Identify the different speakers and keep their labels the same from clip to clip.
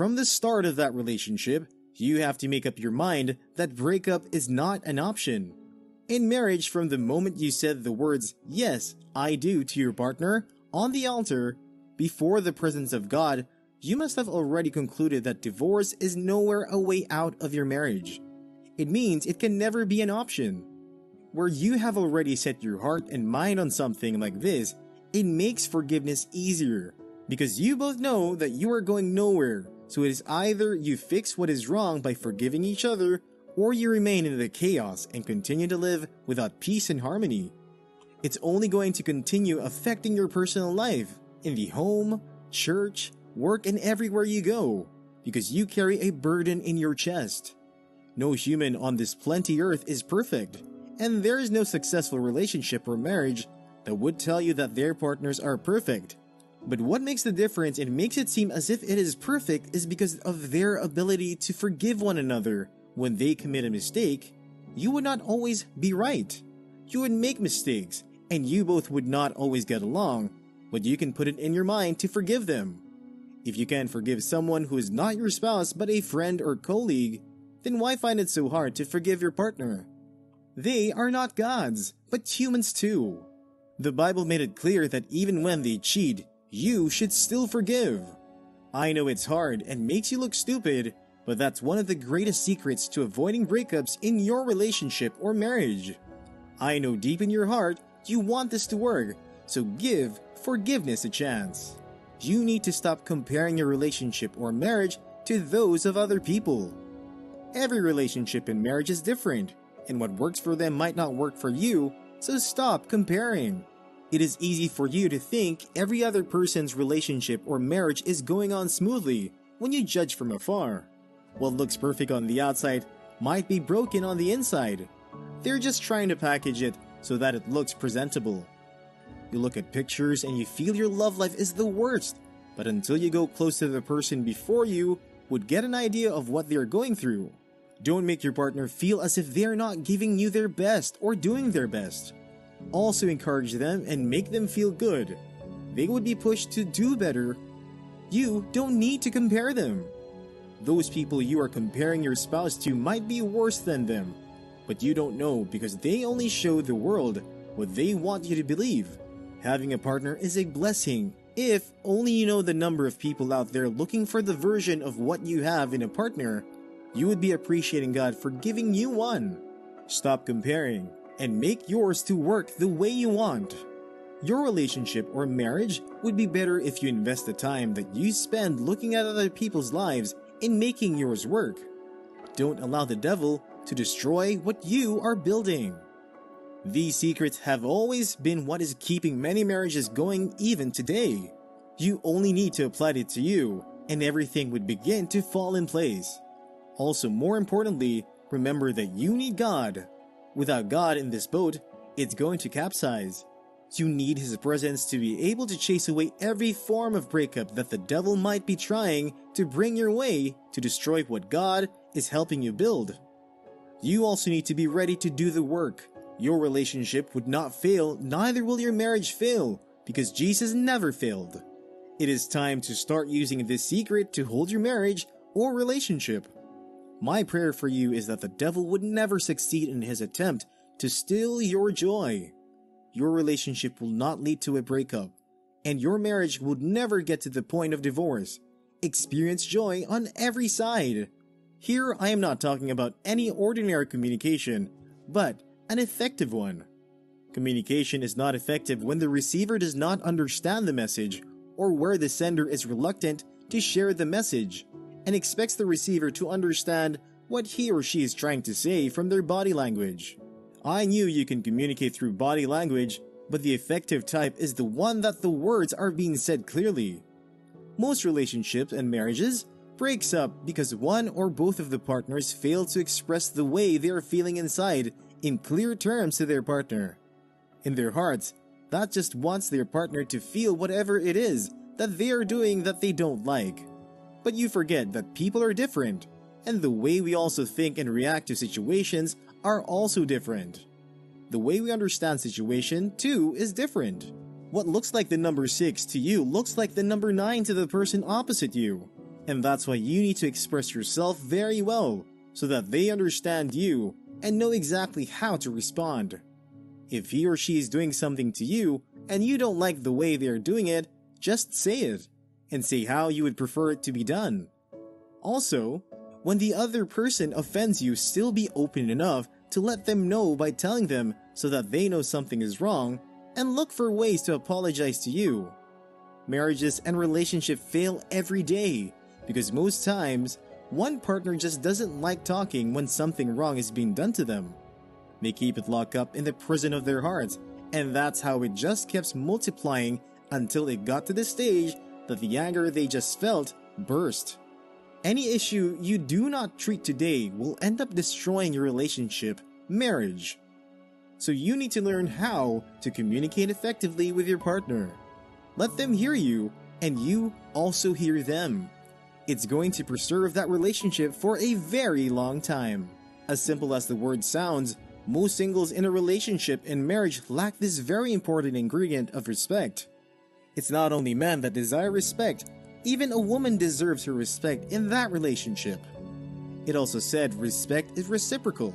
Speaker 1: from the start of that relationship, you have to make up your mind that breakup is not an option. In marriage, from the moment you said the words, "Yes, I do" to your partner on the altar, before the presence of God, you must have already concluded that divorce is nowhere a way out of your marriage. It means it can never be an option. Where you have already set your heart and mind on something like this, it makes forgiveness easier, because you both know that you are going nowhere, so it is either you fix what is wrong by forgiving each other, or you remain in the chaos and continue to live without peace and harmony. It's only going to continue affecting your personal life, in the home, church, work, and everywhere you go, because you carry a burden in your chest. No human on this plenty earth is perfect, and there is no successful relationship or marriage that would tell you that their partners are perfect. But what makes the difference and makes it seem as if it is perfect is because of their ability to forgive one another when they commit a mistake. You would not always be right. You would make mistakes, and you both would not always get along, but you can put it in your mind to forgive them. If you can't forgive someone who is not your spouse but a friend or colleague, then why find it so hard to forgive your partner? They are not gods, but humans too. The Bible made it clear that even when they cheat, you should still forgive. I know it's hard and makes you look stupid, but that's one of the greatest secrets to avoiding breakups in your relationship or marriage. I know deep in your heart you want this to work, so give forgiveness a chance. You need to stop comparing your relationship or marriage to those of other people. Every relationship and marriage is different, and what works for them might not work for you, so stop comparing. It is easy for you to think every other person's relationship or marriage is going on smoothly when you judge from afar. What looks perfect on the outside might be broken on the inside. They're just trying to package it so that it looks presentable. You look at pictures and you feel your love life is the worst, but until you go close to the person before you would get an idea of what they're going through. Don't make your partner feel as if they're not giving you their best or doing their best. Also encourage them and make them feel good. They would be pushed to do better. You don't need to compare them. Those people you are comparing your spouse to might be worse than them, but you don't know because they only show the world what they want you to believe. Having a partner is a blessing if only you know the number of people out there looking for the version of what you have in a partner. You would be appreciating God for giving you one. Stop comparing and make yours to work the way you want. Your relationship or marriage would be better if you invest the time that you spend looking at other people's lives in making yours work. Don't allow the devil to destroy what you are building. These secrets have always been what is keeping many marriages going even today. You only need to apply it to you, and everything would begin to fall in place. Also, more importantly, remember that you need God. Without God in this boat, it's going to capsize. You need His presence to be able to chase away every form of breakup that the devil might be trying to bring your way to destroy what God is helping you build. You also need to be ready to do the work. Your relationship would not fail, neither will your marriage fail, because Jesus never failed. It is time to start using this secret to hold your marriage or relationship. My prayer for you is that the devil would never succeed in his attempt to steal your joy. Your relationship will not lead to a breakup, and your marriage would never get to the point of divorce. Experience joy on every side. Here I am not talking about any ordinary communication, but an effective one. Communication is not effective when the receiver does not understand the message, or where the sender is reluctant to share the message and expects the receiver to understand what he or she is trying to say from their body language. I knew you can communicate through body language, but the effective type is the one that the words are being said clearly. Most relationships and marriages breaks up because one or both of the partners fail to express the way they are feeling inside in clear terms to their partner. In their hearts, that just wants their partner to feel whatever it is that they are doing that they don't like. But you forget that people are different, and the way we also think and react to situations are also different. The way we understand situation, too, is different. What looks like the number 6 to you looks like the number 9 to the person opposite you. And that's why you need to express yourself very well, so that they understand you and know exactly how to respond. If he or she is doing something to you, and you don't like the way they are doing it, just say it, and say how you would prefer it to be done. Also, when the other person offends you, still be open enough to let them know by telling them so that they know something is wrong, and look for ways to apologize to you. Marriages and relationships fail every day because most times, one partner just doesn't like talking when something wrong is being done to them. They keep it locked up in the prison of their hearts, and that's how it just keeps multiplying until it got to the stage that the anger they just felt burst. Any issue you do not treat today will end up destroying your relationship, marriage. So you need to learn how to communicate effectively with your partner. Let them hear you, and you also hear them. It's going to preserve that relationship for a very long time. As simple as the word sounds, most singles in a relationship and marriage lack this very important ingredient of respect. It's not only men that desire respect, even a woman deserves her respect in that relationship. It also said respect is reciprocal.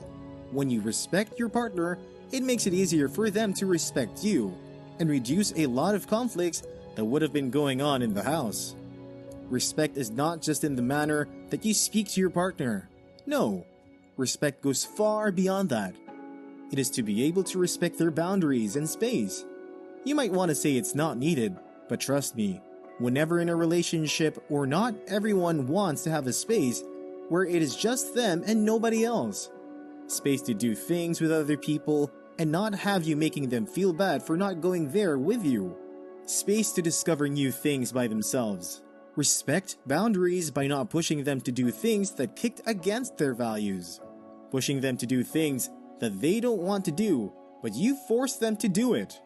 Speaker 1: When you respect your partner, it makes it easier for them to respect you, and reduce a lot of conflicts that would have been going on in the house. Respect is not just in the manner that you speak to your partner. No, respect goes far beyond that. It is to be able to respect their boundaries and space. You might want to say it's not needed, but trust me, whenever in a relationship or not everyone wants to have a space where it is just them and nobody else. Space to do things with other people and not have you making them feel bad for not going there with you. Space to discover new things by themselves. Respect boundaries by not pushing them to do things that kicked against their values. Pushing them to do things that they don't want to do, but you force them to do it.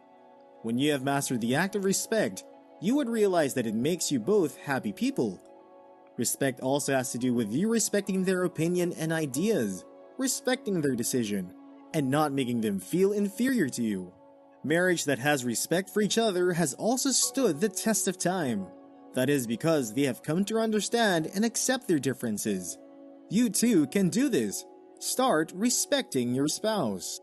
Speaker 1: When you have mastered the act of respect, you would realize that it makes you both happy people. Respect also has to do with you respecting their opinion and ideas, respecting their decision, and not making them feel inferior to you. Marriage that has respect for each other has also stood the test of time. That is because they have come to understand and accept their differences. You too can do this. Start respecting your spouse.